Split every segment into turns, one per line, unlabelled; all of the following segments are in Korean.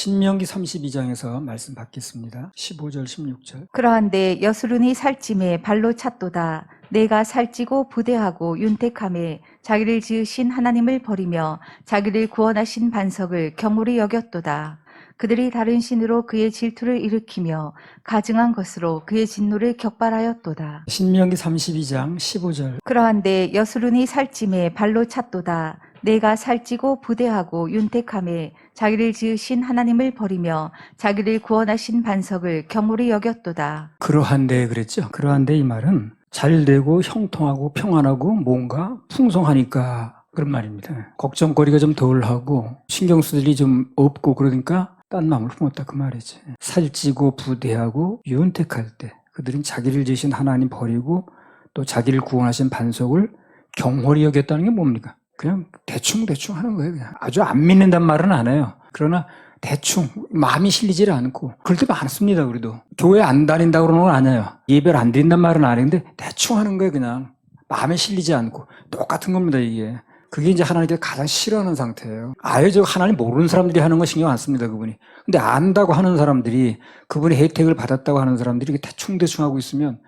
신명기 32장에서 말씀 받겠습니다. 15절 16절.
그러한데 여수룬이 살찜에 발로 찼도다. 내가 살찌고 부대하고 윤택함에 자기를 지으신 하나님을 버리며 자기를 구원하신 반석을 경홀히 여겼도다. 그들이 다른 신으로 그의 질투를 일으키며 가증한 것으로 그의 진노를 격발하였도다.
신명기 32장 15절.
그러한데 여수룬이 살찜에 발로 찼도다. 내가 살찌고 부대하고 윤택함에 자기를 지으신 하나님을 버리며 자기를 구원하신 반석을 경홀히 여겼도다.
그러한데 그랬죠. 그러한데 이 말은 잘되고 형통하고 평안하고 뭔가 풍성하니까 그런 말입니다. 걱정거리가 좀 덜하고 신경 쓸 일이 좀 없고 그러니까 딴 마음을 품었다 그 말이지. 살찌고 부대하고 윤택할 때 그들은 자기를 지으신 하나님 버리고 또 자기를 구원하신 반석을 경홀히 여겼다는 게 뭡니까? 그냥 대충 하는 거예요. 그냥 아주 안 믿는단 말은 안 해요. 그러나 대충 마음이 실리질 않고 그럴 때 많습니다. 우리도 교회 안 다닌다고 그러는 건 아니에요. 예배를 안 드린단 말은 아닌데 대충 하는 거예요. 그냥 마음에 실리지 않고 똑같은 겁니다. 이게 그게 이제 하나님께서 가장 싫어하는 상태예요. 아예 저 하나님 모르는 사람들이 하는 거 신경 안 씁니다. 그분이. 근데 안다고 하는 사람들이 그분의 혜택을 받았다고 하는 사람들이 대충 하고 있으면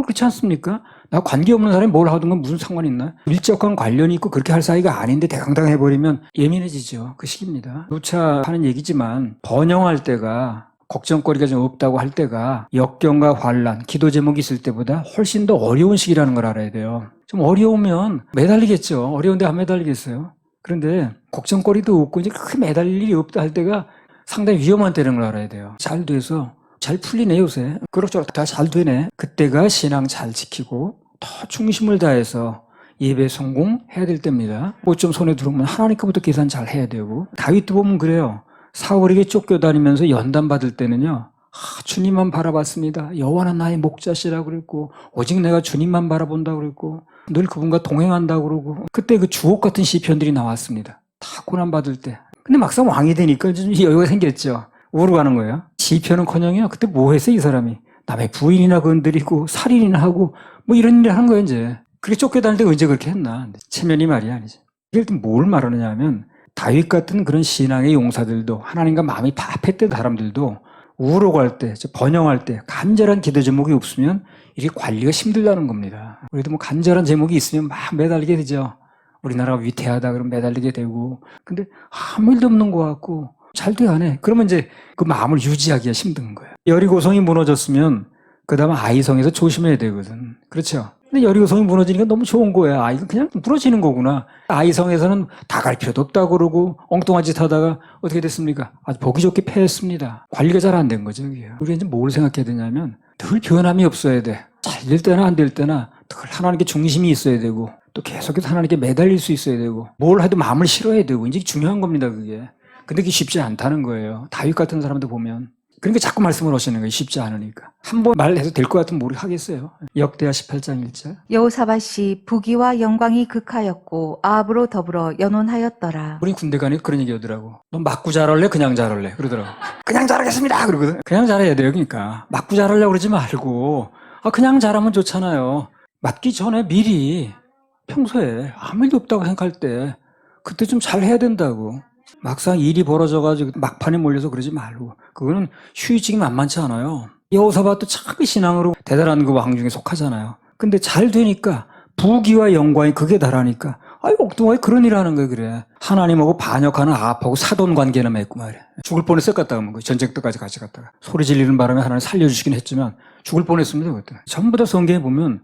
그렇지 않습니까? 나 관계없는 사람이 뭘 하든 건 무슨 상관이 있나? 밀접한 관련이 있고 그렇게 할 사이가 아닌데 대강당해버리면 예민해지죠. 그 시기입니다. 누차 하는 얘기지만 번영할 때가 걱정거리가 좀 없다고 할 때가 역경과 환란, 기도 제목이 있을 때보다 훨씬 더 어려운 시기라는 걸 알아야 돼요. 좀 어려우면 매달리겠죠. 어려운데 안 매달리겠어요. 그런데 걱정거리도 없고 이제 크게 매달릴 일이 없다 할 때가 상당히 위험한 때라는 걸 알아야 돼요. 잘 돼서 잘 풀리네 요새. 그럭저럭 다 잘 되네. 그때가 신앙 잘 지키고 더 중심을 다해서 예배 성공해야 될 때입니다. 뭐 좀 손에 들어오면 하나님께부터 계산 잘 해야 되고. 다윗도 보면 그래요. 사울에게 쫓겨다니면서 연단 받을 때는요. 주님만 바라봤습니다. 여호와는 나의 목자시라고 그랬고 오직 내가 주님만 바라본다고 그랬고 늘 그분과 동행한다고 그러고 그때 그 주옥 같은 시편들이 나왔습니다. 다 고난 받을 때. 근데 막상 왕이 되니까 좀 여유가 생겼죠. 우러가는 거예요. 시편은커녕요. 그때 뭐 했어 이 사람이. 남의 부인이나 건드리고 살인이나 하고 뭐 이런 일을 하는 거예요 이제. 그렇게 쫓겨다닐 때 언제 그렇게 했나. 체면이 말이 아니지. 이럴 때 뭘 말하느냐 하면 다윗 같은 그런 신앙의 용사들도 하나님과 마음이 파했던 사람들도 우러갈 때, 번영할 때 간절한 기도 제목이 없으면 이게 관리가 힘들다는 겁니다. 우리도 뭐 간절한 제목이 있으면 막 매달리게 되죠. 우리나라가 위태하다 그러면 매달리게 되고 근데 아무 일도 없는 것 같고 잘 돼 안 해. 그러면 이제 그 마음을 유지하기가 힘든 거예요. 여리고성이 무너졌으면 그 다음에 아이성에서 조심해야 되거든. 그렇죠? 근데 여리고성이 무너지니까 너무 좋은 거야. 이거 그냥 무너지는 거구나. 아이성에서는 다 갈 필요도 없다고 그러고 엉뚱한 짓 하다가 어떻게 됐습니까? 아주 보기 좋게 패했습니다. 관리가 잘 안 된 거죠. 우리가 이제 뭘 생각해야 되냐면 늘 변함이 없어야 돼. 잘 될 때나 안 될 때나 늘 하나님께 중심이 있어야 되고 또 계속해서 하나님께 매달릴 수 있어야 되고 뭘 해도 마음을 실어야 되고 이제 중요한 겁니다. 그게. 근데 그게 쉽지 않다는 거예요. 다윗 같은 사람도 보면. 그러니까 자꾸 말씀을 하시는 거예요. 쉽지 않으니까. 한 번 말해도 될 것 같으면 모르게 하겠어요. 역대하 18장 1절.
여호사밧이 부귀와 영광이 극하였고 아합으로 더불어 연혼하였더라.
우린 군대 가니까 그런 얘기 하더라고. 너 맞고 잘할래? 그냥 잘할래? 그러더라고. 그냥 잘하겠습니다! 그러거든. 그냥 잘해야 돼요. 그러니까. 맞고 잘하려고 그러지 말고 그냥 잘하면 좋잖아요. 맞기 전에 미리 평소에 아무 일도 없다고 생각할 때 그때 좀 잘해야 된다고. 막상 일이 벌어져가지고 막판에 몰려서 그러지 말고 그거는 휴지가 만만치 않아요. 여호사밧도 참 신앙으로 대단한 그 왕 중에 속하잖아요. 근데 잘 되니까 부귀와 영광이 극에 달하니까 엉뚱하게 그런 일을 하는 거예요. 그래. 하나님하고 반역하는 아합하고 사돈 관계나 맺고 말이야. 죽을 뻔했을 것 같다고 하면 전쟁터까지 같이 갔다가 소리 지르는 바람에 하나님 살려주시긴 했지만 죽을 뻔했습니다. 그때. 전부 다 성경에 보면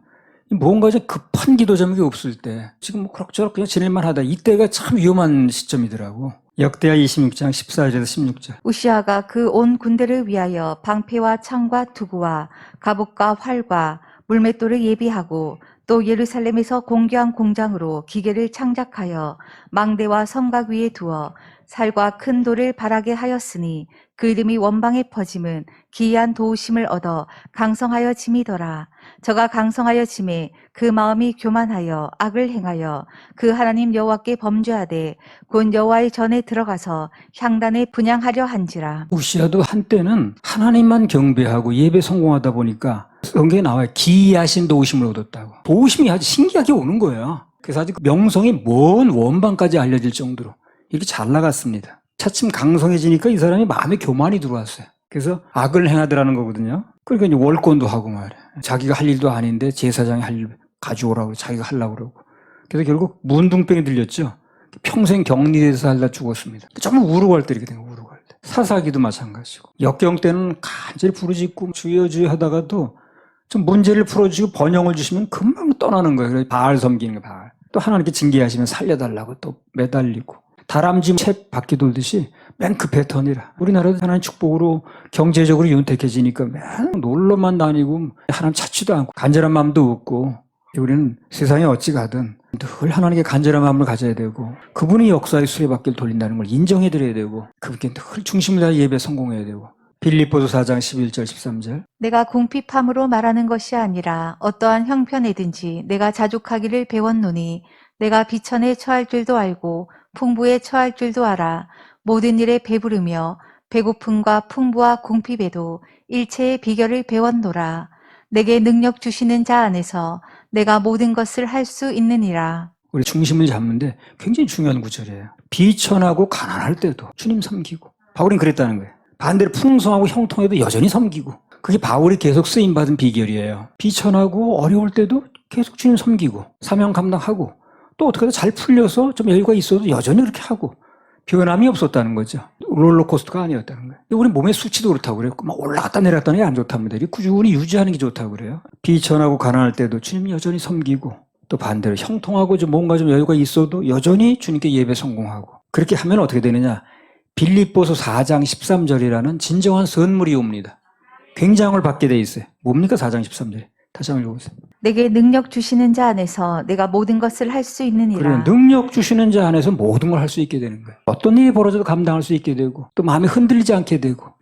뭔가 좀 급한 기도 제목이 없을 때 지금 뭐 그럭저럭 그냥 지낼만 하다 이때가 참 위험한 시점이더라고. 역대하 26장 14절에서 16절.
우시아가 그 온 군대를 위하여 방패와 창과 투구와 갑옷과 활과 물맷돌을 예비하고 또 예루살렘에서 공교한 공장으로 기계를 창작하여 망대와 성곽 위에 두어 살과 큰 돌을 바라게 하였으니 그 이름이 원방에 퍼짐은 기이한 도우심을 얻어 강성하여 짐이더라. 저가 강성하여 짐에 그 마음이 교만하여 악을 행하여 그 하나님 여호와께 범죄하되 곧 여호와의 전에 들어가서 향단에 분향하려 한지라.
우시아도 한때는 하나님만 경배하고 예배 성공하다 보니까 성경에 나와요. 기이하신 도우심을 얻었다고. 도우심이 아주 신기하게 오는 거예요. 그래서 아주 명성이 먼 원방까지 알려질 정도로 이렇게 잘 나갔습니다. 차츰 강성해지니까 이 사람이 마음에 교만이 들어왔어요. 그래서 악을 행하더라는 거거든요. 그러니까 이제 월권도 하고 말이야. 자기가 할 일도 아닌데 제사장이 할 일 가져오라고 자기가 하려고 그러고. 그래서 결국 문둥병에 들렸죠. 평생 격리돼서 살다 죽었습니다. 정말 우르고 때 이렇게 된 거예요. 우르고 때. 사사기도 마찬가지고. 역경 때는 간절히 부르짖고 주여 주여 하다가도 좀 문제를 풀어주시고 번영을 주시면 금방 떠나는 거예요. 그래서 바알 섬기는 거예요. 바알. 또 하나님께 징계하시면 살려달라고 또 매달리고. 다람쥐 책 바퀴 돌듯이 맨 그 패턴이라. 우리나라도 하나님 축복으로 경제적으로 윤택해지니까 맨 놀러만 다니고 하나님 찾지도 않고 간절한 마음도 없고. 우리는 세상에 어찌 가든 늘 하나님께 간절한 마음을 가져야 되고 그분이 역사의 수레바퀴를 돌린다는 걸 인정해드려야 되고 그분께 늘 중심을 다해 예배 성공해야 되고. 빌립보서 4장 11절 13절.
내가 궁핍함으로 말하는 것이 아니라 어떠한 형편이든지 내가 자족하기를 배웠노니 내가 비천에 처할 줄도 알고 풍부에 처할 줄도 알아. 모든 일에 배부르며 배고픔과 풍부와 궁핍에도 일체의 비결을 배웠노라. 내게 능력 주시는 자 안에서 내가 모든 것을 할 수 있느니라.
우리 중심을 잡는데 굉장히 중요한 구절이에요. 비천하고 가난할 때도 주님 섬기고. 바울은 그랬다는 거예요. 반대로 풍성하고 형통해도 여전히 섬기고. 그게 바울이 계속 쓰임받은 비결이에요. 비천하고 어려울 때도 계속 주님 섬기고 사명 감당하고 또 어떻게 잘 풀려서 좀 여유가 있어도 여전히 그렇게 하고 변함이 없었다는 거죠. 롤러코스터가 아니었다는 거예요. 우리 몸의 수치도 그렇다고 그래요. 막 올라갔다 내려갔다는 게 안 좋답니다. 꾸준히 유지하는 게 좋다고 그래요. 비천하고 가난할 때도 주님 여전히 섬기고 또 반대로 형통하고 좀 뭔가 좀 여유가 있어도 여전히 주님께 예배 성공하고. 그렇게 하면 어떻게 되느냐. 빌립보서 4장 13절이라는 진정한 선물이 옵니다. 굉장을 받게 돼 있어요. 뭡니까 4장 13절에. 다시 한번 읽어보세요.
내게 능력 주시는 자 안에서 내가 모든 것을 할 수 있느니라.
그래요. 능력 주시는 자 안에서 모든 걸 할 수 있게 되는 거예요. 어떤 일이 벌어져도 감당할 수 있게 되고 또 마음이 흔들리지 않게 되고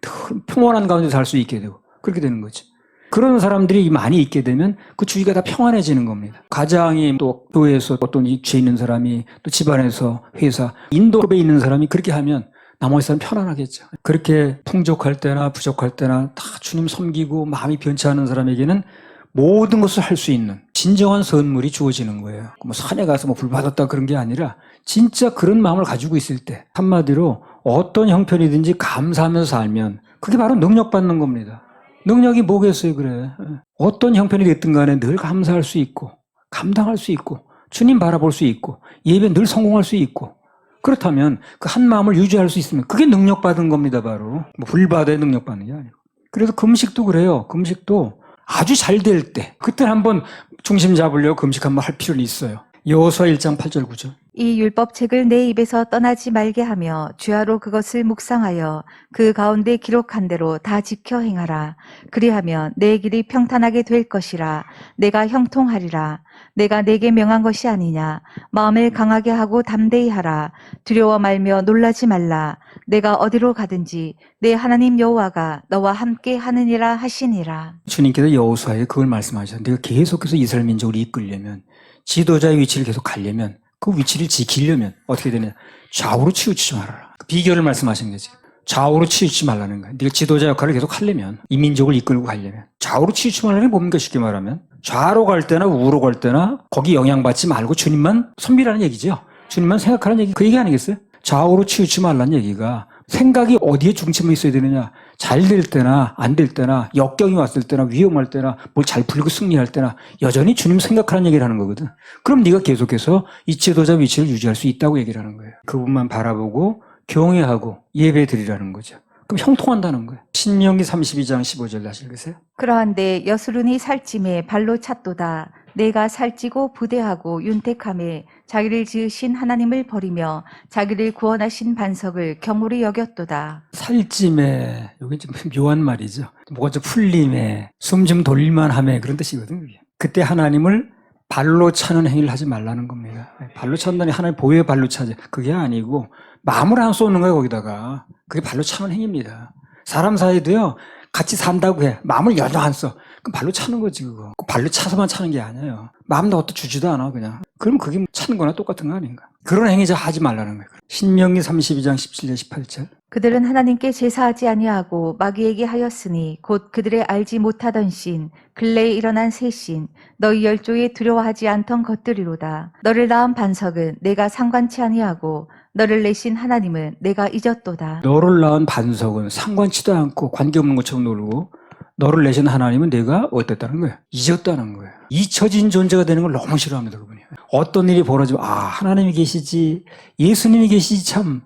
평온한 가운데 살 수 있게 되고 그렇게 되는 거죠. 그런 사람들이 많이 있게 되면 그 주위가 다 평안해지는 겁니다. 가장이 또 교회에서 어떤 입지에 있는 사람이 또 집안에서 회사 인도급에 있는 사람이 그렇게 하면 나머지 사람 편안하겠죠. 그렇게 풍족할 때나 부족할 때나 다 주님 섬기고 마음이 변치 않은 사람에게는 모든 것을 할 수 있는 진정한 선물이 주어지는 거예요. 뭐 산에 가서 뭐 불 받았다 그런 게 아니라 진짜 그런 마음을 가지고 있을 때 한마디로 어떤 형편이든지 감사하면서 살면 그게 바로 능력받는 겁니다. 능력이 뭐겠어요, 그래. 어떤 형편이 됐든 간에 늘 감사할 수 있고 감당할 수 있고 주님 바라볼 수 있고 예배 늘 성공할 수 있고 그렇다면 그 한 마음을 유지할 수 있으면 그게 능력받은 겁니다, 바로. 뭐 불바다에 능력받는 게 아니고. 그래서 금식도 그래요. 금식도 아주 잘 될 때 그때 한번 중심 잡으려고 금식 한번 할 필요는 있어요. 여호수아 1장 8절 9절.
이 율법책을 내 입에서 떠나지 말게 하며 주야로 그것을 묵상하여 그 가운데 기록한 대로 다 지켜 행하라. 그리하면 내 길이 평탄하게 될 것이라. 내가 형통하리라. 내가 내게 명한 것이 아니냐. 마음을 강하게 하고 담대히 하라. 두려워 말며 놀라지 말라. 내가 어디로 가든지 내 하나님 여호와가 너와 함께 하느니라 하시니라.
주님께서 여호수아에 그걸 말씀하셨는데 내가 계속해서 이스라엘 민족을 이끌려면 지도자의 위치를 계속 가려면 그 위치를 지키려면 어떻게 되냐. 좌우로 치우치지 말아라. 그 비결을 말씀하신 거지. 좌우로 치우치지 말라는 거야. 네가 지도자 역할을 계속 하려면 이 민족을 이끌고 가려면 좌우로 치우치지 말라는 게 뭡니까 쉽게 말하면. 좌로 갈 때나 우로 갈 때나 거기 영향받지 말고 주님만 선비라는 얘기죠. 주님만 생각하라는 얘기 그 얘기 아니겠어요? 좌우로 치우치지 말라는 얘기가 생각이 어디에 중심에 있어야 되느냐. 잘 될 때나 안 될 때나 역경이 왔을 때나 위험할 때나 뭘 잘 풀리고 승리할 때나 여전히 주님 생각하라는 얘기를 하는 거거든. 그럼 네가 계속해서 이 지도자 위치를 유지할 수 있다고 얘기를 하는 거예요. 그분만 바라보고 경외하고 예배 드리라는 거죠. 그럼 형통한다는 거예요. 신명기 32장 15절 다시 읽으세요.
그러한데 여수룬이 살찜에 발로 찼도다. 내가 살찌고 부대하고 윤택함에 자기를 지으신 하나님을 버리며 자기를 구원하신 반석을 경홀히 여겼도다.
살찜에, 이게 좀 묘한 말이죠. 뭐가 좀 풀림에, 숨 좀 돌릴만함에 그런 뜻이거든요. 그때 하나님을 발로 차는 행위를 하지 말라는 겁니다. 발로 찬다니 하나님 보호의 발로 차지. 그게 아니고 마음을 안 쏟는 거예요, 거기다가. 그게 발로 차는 행위입니다. 사람 사이도요, 같이 산다고 해. 마음을 연어 안 써. 그 발로 차는 거지 그거. 그 발로 차서만 차는 게 아니에요. 마음도 어디다 주지도 않아 그냥. 그럼 그게 차는 거나 똑같은 거 아닌가. 그런 행위자 하지 말라는 거예요. 신명기 32장 17절 18절.
그들은 하나님께 제사하지 아니하고 마귀에게 하였으니 곧 그들의 알지 못하던 신 근래에 일어난 새 신 너희 열조에 두려워하지 않던 것들이로다. 너를 낳은 반석은 내가 상관치 아니하고 너를 내신 하나님은 내가 잊었도다.
너를 낳은 반석은 상관치도 않고 관계없는 것처럼 놀고 너를 내신 하나님은 내가 어땠다는 거예요? 잊었다는 거예요. 잊혀진 존재가 되는 걸 너무 싫어합니다. 그분이. 어떤 일이 벌어지면 하나님이 계시지 예수님이 계시지 참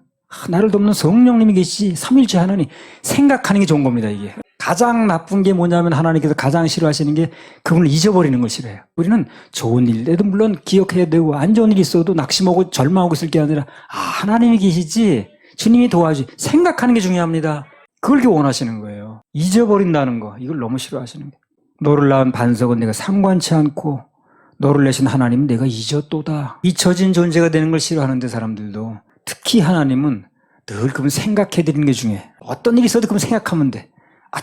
나를 돕는 성령님이 계시지 삼일째 하나님 생각하는 게 좋은 겁니다. 이게 가장 나쁜 게 뭐냐면 하나님께서 가장 싫어하시는 게 그분을 잊어버리는 걸 싫어해요. 우리는 좋은 일에도 물론 기억해야 되고 안 좋은 일이 있어도 낙심하고 절망하고 있을 게 아니라 하나님이 계시지 주님이 도와주지 생각하는 게 중요합니다. 그걸 원하시는 거예요. 잊어버린다는 거 이걸 너무 싫어하시는 거예요. 너를 낳은 반석은 내가 상관치 않고 너를 내신 하나님은 내가 잊었도다. 잊혀진 존재가 되는 걸 싫어하는데 사람들도 특히 하나님은 늘 그분 생각해드리는 게 중요해. 어떤 일이 있어도 그분 생각하면 돼.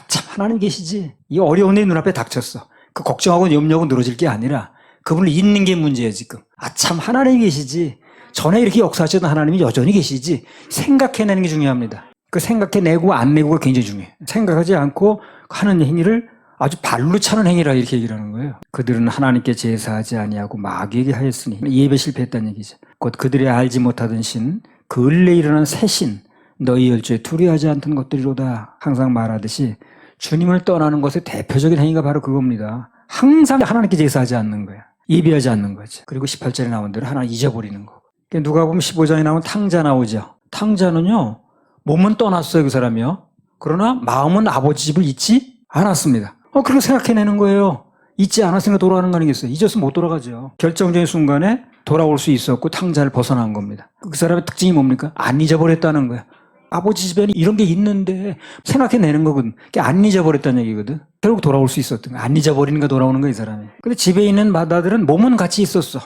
참 하나님 계시지. 이 어려운 일이 눈앞에 닥쳤어. 그 걱정하고 염려하고 늘어질 게 아니라 그분을 잊는 게 문제예요 지금. 참 하나님이 계시지. 전에 이렇게 역사하셨던 하나님이 여전히 계시지. 생각해내는 게 중요합니다. 그 생각해내고 안 내고가 굉장히 중요해. 생각하지 않고 하는 행위를 아주 발로 차는 행위라 이렇게 얘기를 하는 거예요. 그들은 하나님께 제사하지 아니하고 마귀에게 하였으니 예배 실패했다는 얘기죠. 곧 그들이 알지 못하던 신 근래에 일어난 새 신 너희 열조에 두려워하지 않던 것들이로다. 항상 말하듯이 주님을 떠나는 것의 대표적인 행위가 바로 그겁니다. 항상 하나님께 제사하지 않는 거예요. 예배하지 않는 거죠. 그리고 18절에 나온 대로 하나 잊어버리는 거고. 누가 보면 15장에 나오면 탕자 나오죠. 탕자는요 몸은 떠났어요 그 사람이요. 그러나 마음은 아버지 집을 잊지 않았습니다. 그렇게 생각해내는 거예요. 잊지 않았으니까 돌아가는 거 아니겠어요? 잊었으면 못 돌아가죠. 결정적인 순간에 돌아올 수 있었고 탕자를 벗어난 겁니다. 그 사람의 특징이 뭡니까? 안 잊어버렸다는 거야. 아버지 집에는 이런 게 있는데 생각해내는 거거든. 안 잊어버렸다는 얘기거든. 결국 돌아올 수 있었던 거야. 안 잊어버리는 거 돌아오는 거야 이 사람이. 근데 집에 있는 마다들은 몸은 같이 있었어.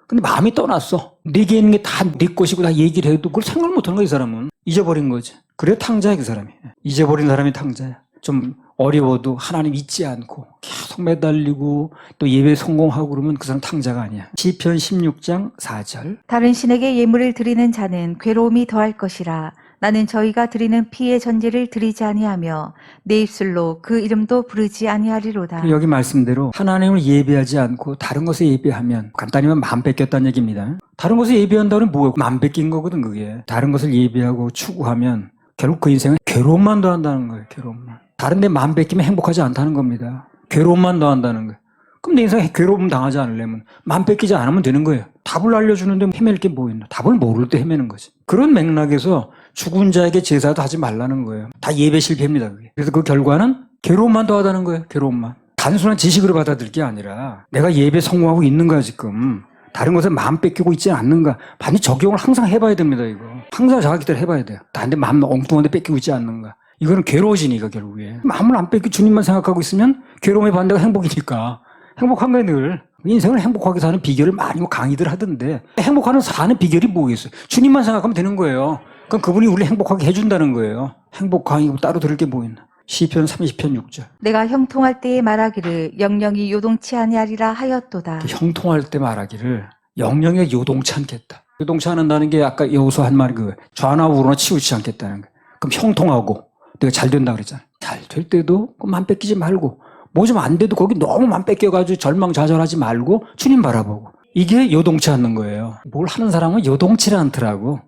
근데 마음이 떠났어. 내게 있는 게 다 내 것이고 다 얘기를 해도 그걸 생각을 못하는 거야 이 사람은. 잊어버린 거지. 그래 탕자야 그 사람이. 잊어버린 사람이 탕자야. 좀 어려워도 하나님 잊지 않고 계속 매달리고 또 예배 성공하고 그러면 그 사람 탕자가 아니야. 시편 16장 4절.
다른 신에게 예물을 드리는 자는 괴로움이 더할 것이라. 나는 저희가 드리는 피의 전제를 드리지 아니하며 내 입술로 그 이름도 부르지 아니하리로다.
여기 말씀대로 하나님을 예배하지 않고 다른 것에 예배하면 간단히 말하면 마음 뺏겼다는 얘기입니다. 다른 것에 예배한다는 뭐예요? 마음 뺏긴 거거든 그게. 다른 것을 예배하고 추구하면 결국 그 인생은 괴로움만 더한다는 거예요. 괴로움만. 다른 데 마음 뺏기면 행복하지 않다는 겁니다. 괴로움만 더한다는 거예요. 그럼 내 인생에 괴로움 당하지 않으려면 마음 뺏기지 않으면 되는 거예요. 답을 알려주는데 헤맬 게 뭐 있나. 답을 모를 때 헤매는 거지. 그런 맥락에서 죽은 자에게 제사도 하지 말라는 거예요. 다 예배 실패입니다. 그게. 그래서 그 결과는 괴로움만 더하다는 거예요. 괴로움만. 단순한 지식으로 받아들일 게 아니라 내가 예배 성공하고 있는 거야 지금. 다른 것에 마음 뺏기고 있지 않는가. 반드시 적용을 항상 해봐야 됩니다. 이거. 항상 자기들 해봐야 돼요. 다른데 마음 엉뚱한 데 뺏기고 있지 않는가. 이거는 괴로워지니까 결국에. 마음을 안 뺏기고 주님만 생각하고 있으면 괴로움의 반대가 행복이니까. 행복한 거예요 늘. 인생을 행복하게 사는 비결을 많이 강의들 하던데 행복하는 사는 비결이 뭐겠어요? 주님만 생각하면 되는 거예요. 그럼 그분이 우리 행복하게 해준다는 거예요. 행복 강의 따로 들을 게 뭐 있나. 시편 30편 6절.
내가 형통할 때에 말하기를 영영이 요동치 아니하리라 하였도다.
형통할 때 말하기를 영영이 요동치 않겠다. 요동치 않는다는 게 아까 여호수아 한 말이 그거예요. 좌나 우로나 치우치지 않겠다는 거예요. 그럼 형통하고 내가 잘 된다 그랬잖아요. 잘 될 때도 맘 뺏기지 말고 뭐 좀 안 돼도 거기 너무 맘 뺏겨가지고 절망좌절하지 말고 주님 바라보고. 이게 요동치 않는 거예요. 뭘 하는 사람은 요동치를 않더라고.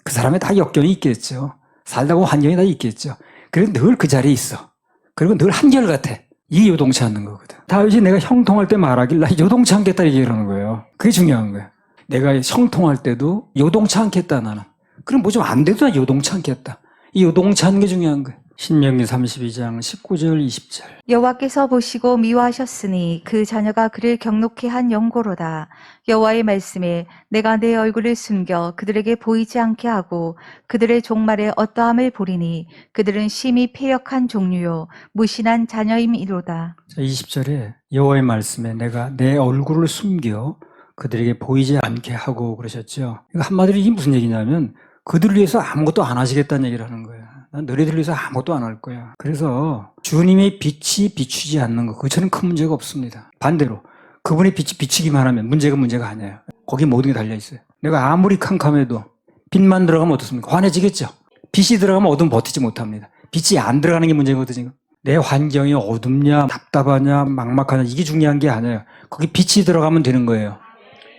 그 사람에 다 역경이 있겠죠. 살다 보면 환경이 다 있겠죠. 그래서 늘 그 자리에 있어. 그리고 늘 한결같아. 이게 요동치 않는 거거든. 다윗이 내가 형통할 때 말하길 나 요동치 않겠다 얘기하는 거예요. 그게 중요한 거예요. 내가 형통할 때도 요동치 않겠다 나는. 그럼 뭐 좀 안 돼도 나 요동치 않겠다. 이 요동치 않는 게 중요한 거예요. 신명기 32장 19절 20절.
여호와께서 보시고 미워하셨으니 그 자녀가 그를 경록케 한 영고로다. 여호와의 말씀에 내가 내 얼굴을 숨겨 그들에게 보이지 않게 하고 그들의 종말에 어떠함을 보리니 그들은 심히 패역한 종류요 무신한 자녀임이로다.
20절에 여호와의 말씀에 내가 내 얼굴을 숨겨 그들에게 보이지 않게 하고 그러셨죠. 한마디로 이게 무슨 얘기냐면 그들을 위해서 아무것도 안 하시겠다는 얘기를 하는 거예요. 난 너희들 위해서 아무것도 안 할 거야. 그래서 주님의 빛이 비추지 않는 거, 그것은 큰 문제가 없습니다. 반대로 그분의 빛이 비치기만 하면 문제가 아니에요. 거기 모든 게 달려있어요. 내가 아무리 캄캄해도 빛만 들어가면 어떻습니까? 환해지겠죠. 빛이 들어가면 어둠 버티지 못합니다. 빛이 안 들어가는 게 문제거든요. 내 환경이 어둡냐, 답답하냐, 막막하냐, 이게 중요한 게 아니에요. 거기 빛이 들어가면 되는 거예요.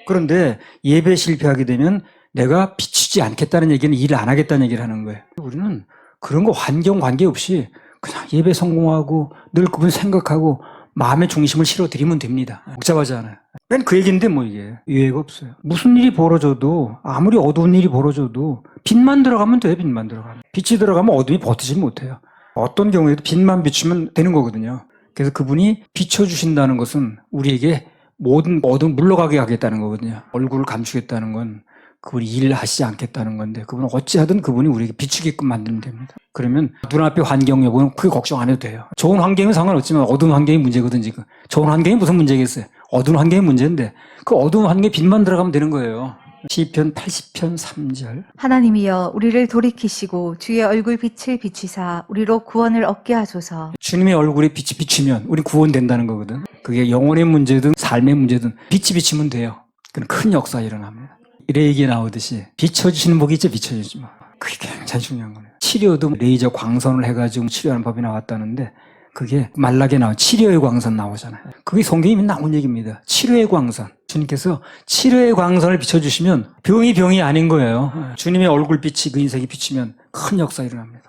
그런데 예배 실패하게 되면 내가 비추지 않겠다는 얘기는 일을 안 하겠다는 얘기를 하는 거예요. 우리는 그런 거 환경 관계없이 그냥 예배 성공하고 늘 그분 생각하고 마음의 중심을 실어드리면 됩니다. 복잡하지 않아요. 맨 그 얘기인데 뭐 이게 이해가 없어요. 무슨 일이 벌어져도 아무리 어두운 일이 벌어져도 빛만 들어가면 돼요. 빛만 들어가면. 빛이 들어가면 어둠이 버티지 못해요. 어떤 경우에도 빛만 비추면 되는 거거든요. 그래서 그분이 비춰주신다는 것은 우리에게 모든 어둠 물러가게 하겠다는 거거든요. 얼굴을 감추겠다는 건 그분이 일을 하시지 않겠다는 건데 그분은 어찌하든 그분이 우리에게 비추게끔 만들면 됩니다. 그러면 눈앞의 환경 여부는 크게 걱정 안 해도 돼요. 좋은 환경은 상관없지만 어두운 환경이 문제거든 지금. 좋은 환경이 무슨 문제겠어요. 어두운 환경이 문제인데 그 어두운 환경에 빛만 들어가면 되는 거예요. 시편 80편 3절.
하나님이여 우리를 돌이키시고 주의 얼굴 빛을 비추사 우리로 구원을 얻게 하소서.
주님의 얼굴에 빛이 비치면 우리 구원된다는 거거든. 그게 영혼의 문제든 삶의 문제든 빛이 비치면 돼요. 그럼 큰 역사 일어납니다. 이래 얘기 나오듯이 비춰주시는 복이 있죠. 비춰주지 뭐. 그게 굉장히 중요한 거예요. 치료도 레이저 광선을 해가지고 치료하는 법이 나왔다는데 그게 말라게 나온 치료의 광선 나오잖아요. 그게 성경에 나온 얘기입니다. 치료의 광선. 주님께서 치료의 광선을 비춰주시면 병이 아닌 거예요. 주님의 얼굴빛이 그 인생에 비치면 큰 역사 일어납니다.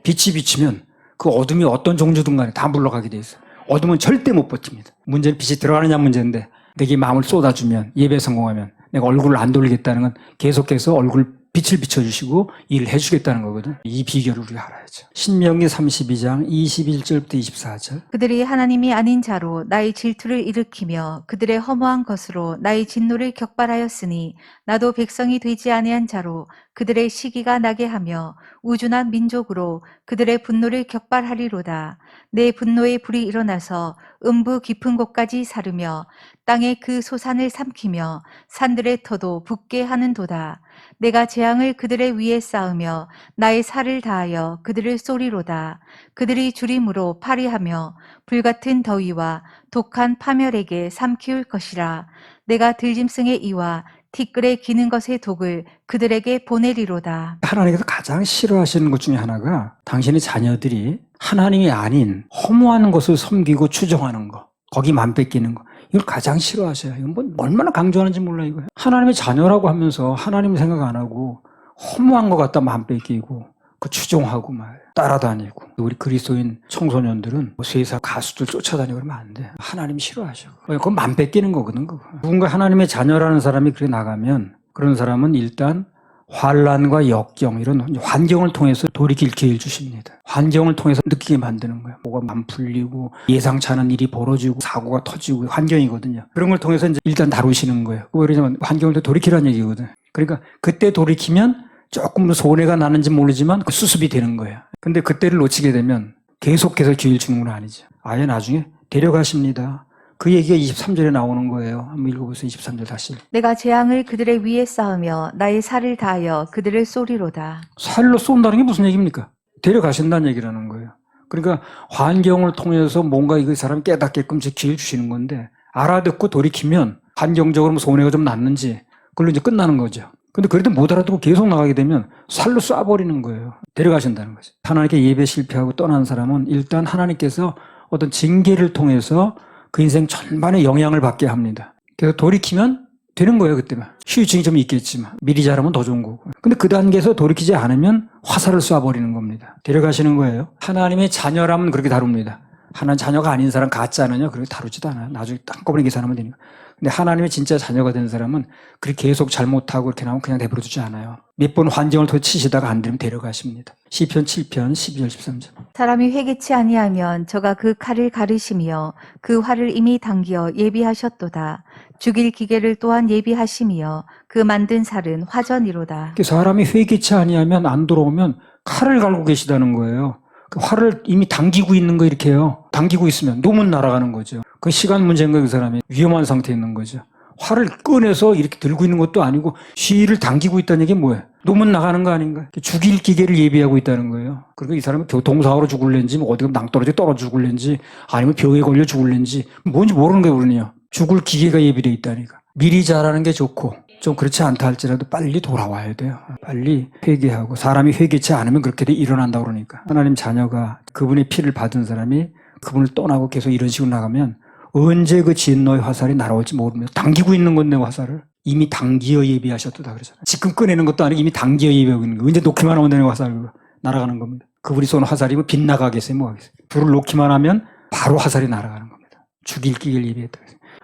빛이 비치면 그 어둠이 어떤 종류든 간에 다 물러가게 돼 있어요. 어둠은 절대 못 버팁니다. 문제는 빛이 들어가느냐 문제인데 내게 마음을 쏟아주면 예배 성공하면 내가 얼굴을 안 돌리겠다는 건 계속해서 얼굴 빛을 비춰주시고 일을 해주겠다는 거거든. 이 비결을 우리가 알아야죠. 신명기 32장 21절부터 24절.
그들이 하나님이 아닌 자로 나의 질투를 일으키며 그들의 허무한 것으로 나의 진노를 격발하였으니 나도 백성이 되지 아니한 자로 그들의 시기가 나게 하며 우준한 민족으로 그들의 분노를 격발하리로다. 내 분노의 불이 일어나서 음부 깊은 곳까지 사르며 땅에 그 소산을 삼키며 산들의 터도 붓게 하는도다. 내가 재앙을 그들의 위에 쌓으며 나의 살을 다하여 그들을 쏘리로다. 그들이 주림으로 파리하며 불같은 더위와 독한 파멸에게 삼키울 것이라. 내가 들짐승의 이와 티끌에 기는 것의 독을 그들에게 보내리로다.
하나님께서 가장 싫어하시는 것 중에 하나가 당신의 자녀들이 하나님이 아닌 허무한 것을 섬기고 추종하는 거, 거기 맘 뺏기는 거. 이걸 가장 싫어하셔요. 이건 뭐 얼마나 강조하는지 몰라 이거. 하나님의 자녀라고 하면서 하나님 생각 안 하고 허무한 것 갖다 맘 뺏기고 그 추종하고 말 따라다니고 우리 그리스도인 청소년들은 뭐 세상 가수들 쫓아다니고 그러면 안 돼. 하나님 싫어하셔. 그건 맘 뺏기는 거거든. 그거. 누군가 하나님의 자녀라는 사람이 그래 나가면 그런 사람은 일단 환란과 역경 이런 환경을 통해서 돌이킬 기회를 주십니다. 환경을 통해서 느끼게 만드는 거예요. 뭐가 안 풀리고 예상치 않은 일이 벌어지고 사고가 터지고 환경이거든요. 그런 걸 통해서 이제 일단 다루시는 거예요. 그러냐면 환경을 또 돌이키라는 얘기거든요. 그러니까 그때 돌이키면 조금 더 손해가 나는지 모르지만 그 수습이 되는 거예요. 근데 그때를 놓치게 되면 계속해서 기회를 주는 건 아니죠. 아예 나중에 데려가십니다. 그 얘기가 23절에 나오는 거예요. 한번 읽어보세요. 23절 다시.
내가 재앙을 그들의 위에 쌓으며 나의 살을 다하여 그들을 쏘리로다.
살로 쏜다는 게 무슨 얘기입니까? 데려가신다는 얘기라는 거예요. 그러니까 환경을 통해서 뭔가 이 사람이 깨닫게끔 기회를 주시는 건데 알아듣고 돌이키면 환경적으로 뭐 손해가 좀 났는지 그걸로 이제 끝나는 거죠. 근데 그래도 못 알아듣고 계속 나가게 되면 살로 쏴버리는 거예요. 데려가신다는 거죠. 하나님께 예배 실패하고 떠난 사람은 일단 하나님께서 어떤 징계를 통해서 그 인생 전반에 영향을 받게 합니다. 그래서 돌이키면 되는 거예요, 그때만. 후유증이 좀 있겠지만. 미리 잘하면 더 좋은 거고. 근데 그 단계에서 돌이키지 않으면 화살을 쏴버리는 겁니다. 데려가시는 거예요. 하나님의 자녀라면 그렇게 다룹니다. 하나님 자녀가 아닌 사람 가짜는요, 그렇게 다루지도 않아요. 나중에 한꺼번에 계산하면 되니까. 근데 하나님의 진짜 자녀가 된 사람은 그렇게 계속 잘못하고 이렇게 나오면 그냥 내버려두지 않아요. 몇 번 환경을 더 치시다가 안 되면 데려가십니다. 시편 7편 12절 13절.
사람이 회개치 아니하면 저가 그 칼을 가르시며 그 활을 이미 당겨 예비하셨도다. 죽일 기계를 또한 예비하시며 그 만든 살은 화전이로다.
사람이 회개치 아니하면 안 돌아오면 칼을 갈고 계시다는 거예요. 그 활을 이미 당기고 있는 거 이렇게 해요. 당기고 있으면 놈은 날아가는 거죠. 그 시간 문제인 거예요. 그 사람이 위험한 상태에 있는 거죠. 활을 꺼내서 이렇게 들고 있는 것도 아니고 시위를 당기고 있다는 얘기는 뭐예요? 노문 나가는 거 아닌가? 죽일 기계를 예비하고 있다는 거예요. 그리고 이 사람은 교통사고로 죽을는지 뭐 어디가 낭떠러지 떨어져 죽을는지 아니면 병에 걸려 죽을는지 뭔지 모르는 게 우리는요. 죽을 기계가 예비되어 있다니까. 미리 잘하는 게 좋고 좀 그렇지 않다 할지라도 빨리 돌아와야 돼요. 빨리 회개하고 사람이 회개치 않으면 그렇게 일어난다고 그러니까. 하나님 자녀가 그분의 피를 받은 사람이 그분을 떠나고 계속 이런 식으로 나가면 언제 그 진노의 화살이 날아올지 모릅니다. 당기고 있는 건데 화살을. 이미 당기어 예비하셨다 그러잖아요. 지금 꺼내는 것도 아니고 이미 당기어 예비하고 있는 거예요. 언제 놓기만 하면 되는 화살 날아가는 겁니다. 그분이 쏜 화살이 뭐 빗나가겠어요? 뭐 하겠어요? 불을 놓기만 하면 바로 화살이 날아가는 겁니다. 죽일 기계를 예비했다.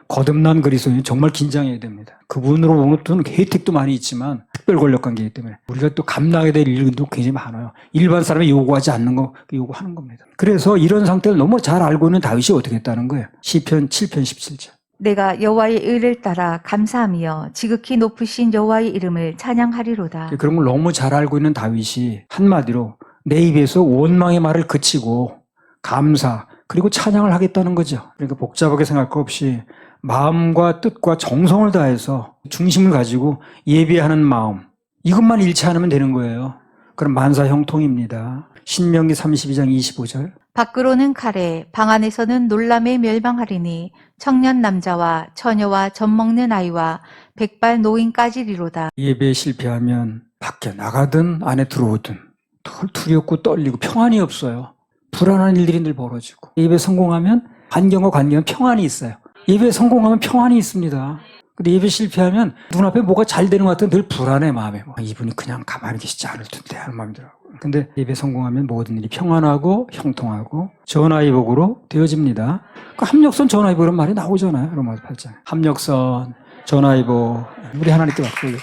거듭난 그리스도인은 정말 긴장해야 됩니다. 그분으로 오는 혜택도 많이 있지만 특별 권력관계이기 때문에 우리가 또 감당해야 될 일도 굉장히 많아요. 일반 사람이 요구하지 않는 거 요구하는 겁니다. 그래서 이런 상태를 너무 잘 알고 있는 다윗이 어떻게 했다는 거예요. 시편 7편 17절.
내가 여호와의 의를 따라 감사하며 지극히 높으신 여호와의 이름을 찬양하리로다.
그런 걸 너무 잘 알고 있는 다윗이 한마디로 내 입에서 원망의 말을 그치고 감사 그리고 찬양을 하겠다는 거죠. 그러니까 복잡하게 생각할 거 없이 마음과 뜻과 정성을 다해서 중심을 가지고 예배하는 마음 이것만 잃지 않으면 되는 거예요. 그럼 만사 형통입니다. 신명기 32장 25절.
밖으로는 칼에 방 안에서는 놀람에 멸망하리니 청년 남자와 처녀와 젖먹는 아이와 백발 노인까지리로다.
예배에 실패하면 밖에 나가든 안에 들어오든 두렵고 떨리고 평안이 없어요. 불안한 일들이 늘 벌어지고 예배 성공하면 환경과 관계는 평안이 있어요. 예배 성공하면 평안이 있습니다. 근데 예배 실패하면 눈앞에 뭐가 잘 되는 것 같은 늘 불안해 마음에. 이분이 그냥 가만히 계시지 않을 텐데 하는 마음이 들어요. 근데 예배 성공하면 모든 일이 평안하고 형통하고 전화위복으로 되어집니다. 그 합력선 전화위복이라는 말이 나오잖아요. 로마서 8장. 합력선, 전화위복. 우리 하나님께 맡기고